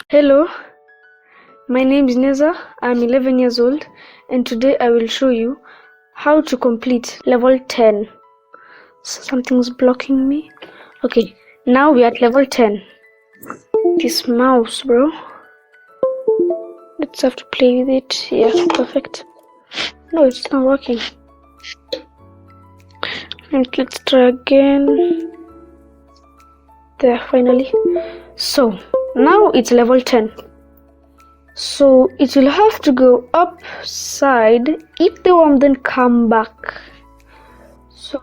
Hello, my name is Neza. I'm 11 years old, and today I will show you how to complete level 10. Something's blocking me. Okay, now we're at level 10. This mouse, bro. Let's have to play with it. Yeah, perfect. No, it's not working. And let's try again. There, finally. So, now it's level 10. So it will have to go upside if the worm then come back. So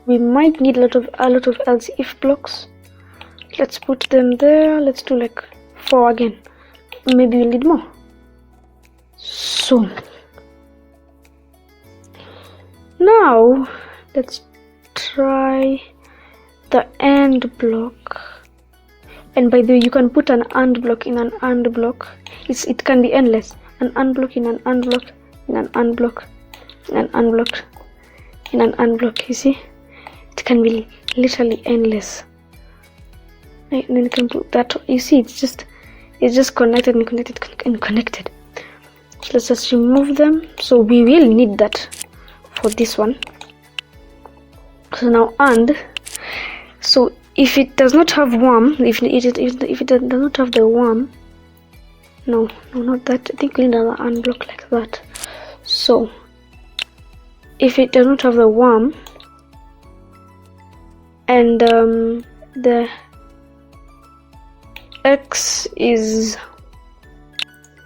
we might need a lot of else if blocks. Let's put them there. Let's do like 4 again. Maybe we'll need more. So now let's try the end block. And by the way, you can put an AND block in an AND block. It can be endless. An AND block in an AND block in an AND block in an AND block in an AND block. You see, it can be literally endless. And then you can put that. You see, it's just connected and connected and connected. So let's just remove them. So we will need that for this one. So now AND. So if it does not have worm, if it does not have the worm, no, not that. I think we need another AND block like that. So if it does not have the worm and the X is,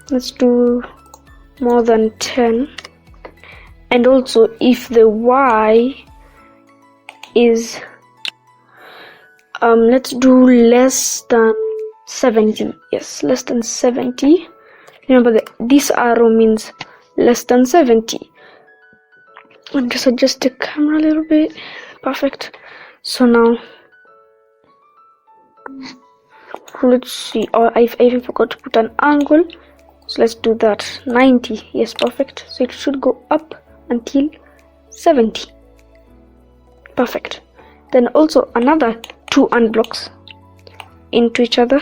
let's do more than 10, and also if the Y is let's do less than 70. Yes, less than 70. Remember this arrow means less than 70. And just adjust the camera a little bit. Perfect. So now let's see. Oh, I even forgot to put an angle. So let's do that. 90. Yes, perfect. So it should go up until 70. Perfect. Then also another 2 AND blocks into each other,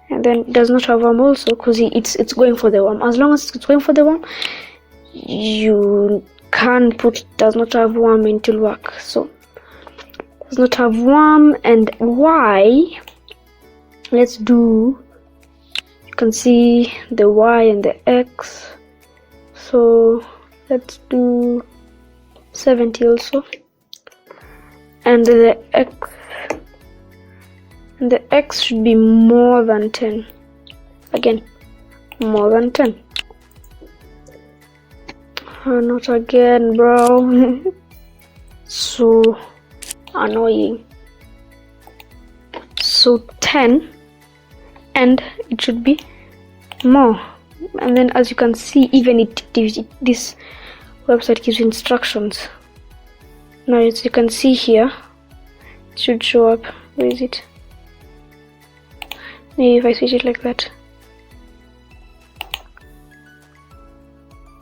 and then it does not have worm also because it's going for the worm. As long as it's going for the worm, you can put does not have worm and it will work. So does not have worm and Y. Let's do, you can see the Y and the X. So let's do 70 also. And the X should be more than 10. Again, more than 10. Not again, bro. So annoying. So 10, and it should be more. And then as you can see, even this website gives instructions. Now as you can see here, it should show up. Where is it? Maybe if I switch it like that.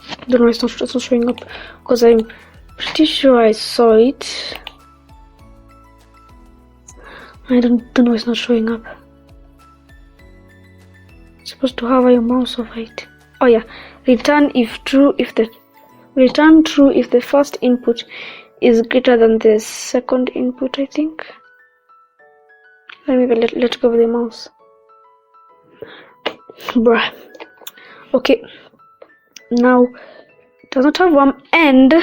I don't know, it's not showing up because I'm pretty sure I saw it. I don't know, it's not showing up. It's supposed to hover your mouse over it. Oh yeah, return true if the first input is greater than the second input, I think. Let me let go of the mouse. Bruh. Okay. Now it does not have worm and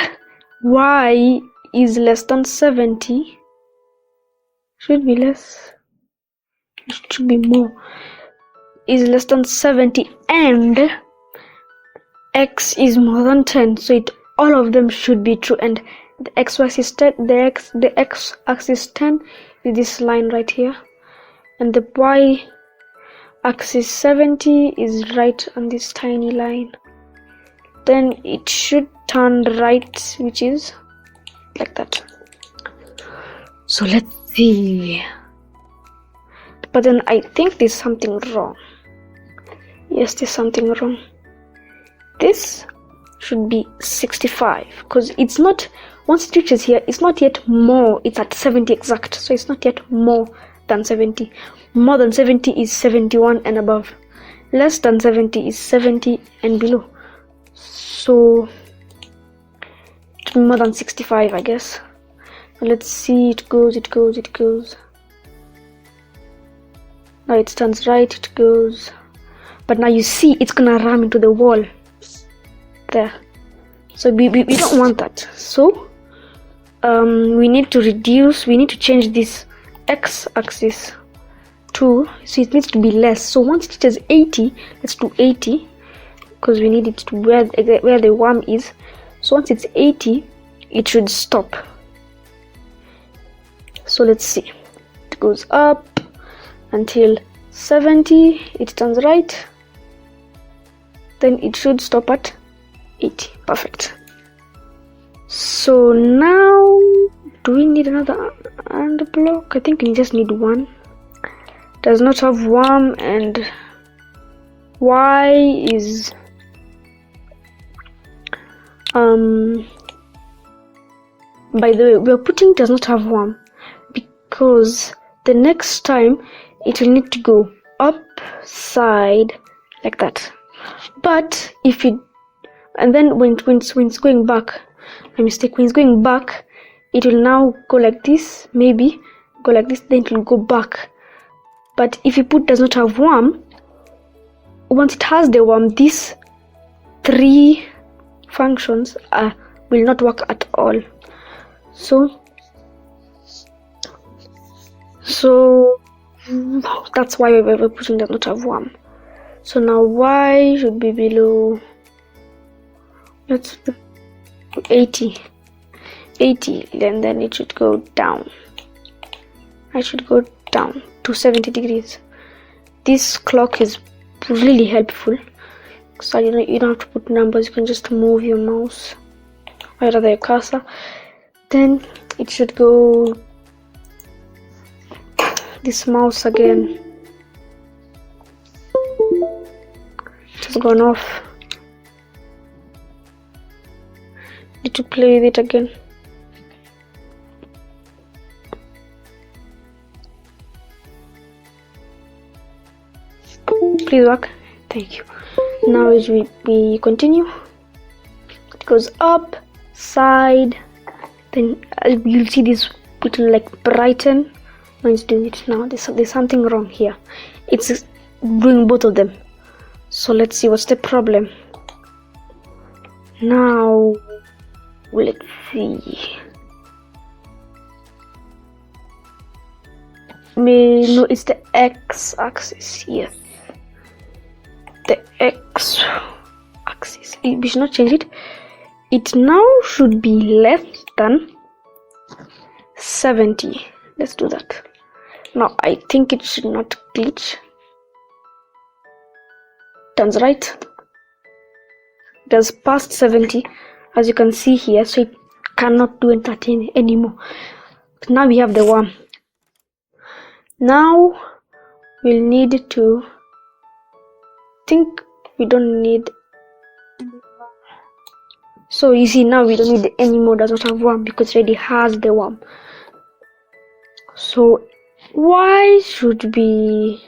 Y is less than 70. Should be less. It should be more. Is less than 70 and X is more than 10. So all of them should be true, and the x-axis 10, the x-axis 10 is this line right here, and the y-axis 70 is right on this tiny line. Then it should turn right, which is like that. So let's see. But then I think there's something wrong. Yes, there's something wrong. This should be 65 because it's not, once it reaches here, it's not yet more, it's at 70 exact, so it's not yet more than 70. More than 70 is 71 and above. Less than 70 is 70 and below. So more than 65, I guess. Let's see, it goes. Now it stands right, it goes. But now you see it's gonna ram into the wall. There. So we don't want that. So we need to change this x-axis to, so it needs to be less. So once it is 80, let's do 80, because we need it to where the worm is. So once it's 80, it should stop. So let's see, it goes up until 70, it turns right, then it should stop at 80. Perfect. So now, do we need another and block? I think we just need one. Does not have worm, and y is by the way, we're putting does not have worm because the next time it will need to go upside like that. But if it, and then when it's going back, when it's going back, it will now go like this, maybe go like this, then it will go back. But if you put does not have worm, once it has the worm, these three functions will not work at all. So that's why we're putting does not have worm. So now y should be below, let's do 80, and then it should go down. I should go down to 70 degrees. This clock is really helpful, so you don't have to put numbers, you can just move your mouse or rather your cursor. Then it should go this mouse again. It has gone off. Need to play with it again. Please work. Thank you. Now as we continue, it goes up, side, then you'll see this, it will like brighten. No, it's doing it now. There's something wrong here. It's doing both of them. So let's see what's the problem. Now let's see. No, it's the x-axis. Yes, the x-axis. We should not change it. It now should be less than 70. Let's do that. Now I think it should not glitch. Turns right. Does past 70, as you can see here, so it cannot do entertain anymore. Now we have the worm. Now we'll need to think we don't need. So you see, now we don't need any more does not have worm because it already has the worm. So y should be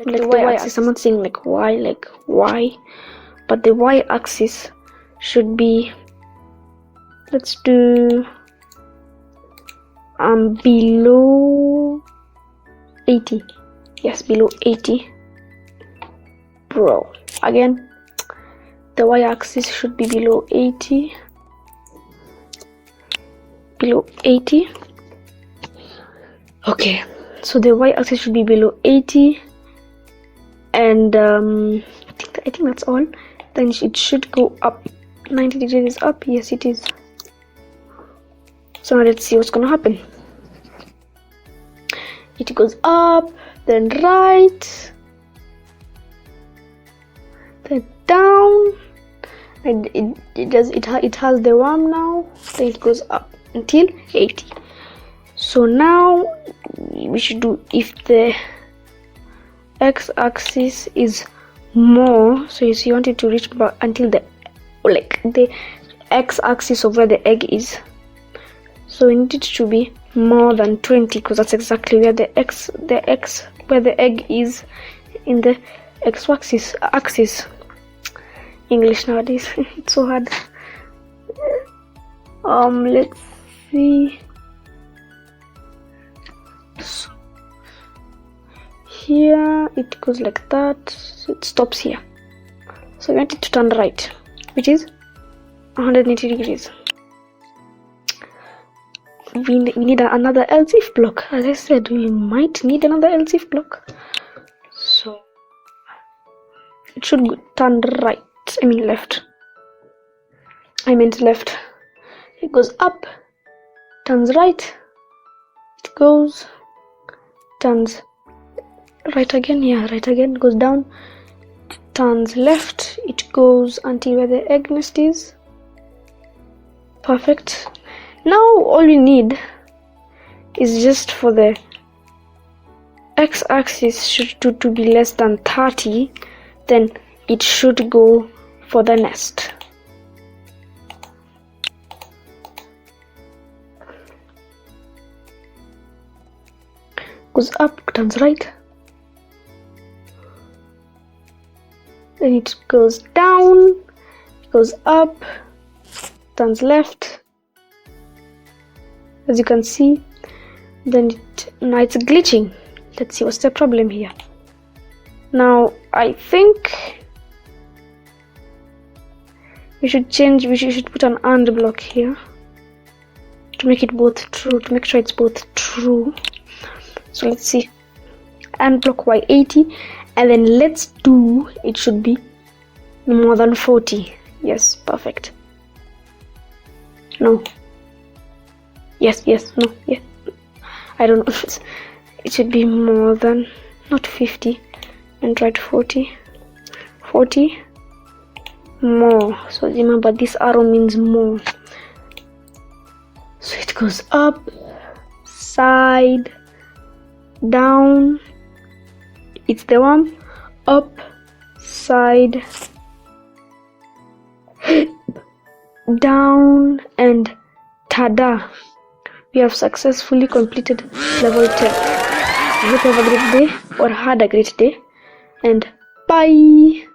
like the y-axis. I'm not saying like y, but the y-axis should be, let's do below 80. Yes, below 80. Bro, again, the y-axis should be below 80. Below 80. Okay, so the y-axis should be below 80, and I think that's all. Then it should go up. 90 degrees is up. Yes, it is. So now let's see what's gonna happen. It goes up, then right, then down, and it has the worm now. Then it goes up until 80. So now we should do, if the x-axis is more, so you want it to reach back until the x-axis of where the egg is. So we need it to be more than 20, because that's exactly where the where the egg is in the axis. English nowadays. It's so hard. Let's see. So here it goes like that, so it stops here. So we want it to turn right, which is 180 degrees. We need another else if block. As I said, we might need another else if block. So it should turn right. I mean left. I meant left. It goes up, turns right. It goes, turns right again. Yeah, right again. Goes down, turns left. It goes until where the egg nest is. Perfect. Now all we need is just for the x-axis to be less than 30, then it should go for the nest. Goes up, turns right, then it goes down, goes up, turns left. As you can see, then now it's glitching. Let's see what's the problem here. Now I think we should put an AND block here to make it both true, to make sure it's both true. So let's see, AND block y80, and then let's do, it should be more than 40. Yes, perfect. No. Yes, no, yeah. I don't know. It should be more than, not 50, and write 40. 40 more. So remember, this arrow means more. So it goes up, side, down. It's the one. Up, side, down, and tada! We have successfully completed level 10. I hope you have a great day or had a great day, and bye.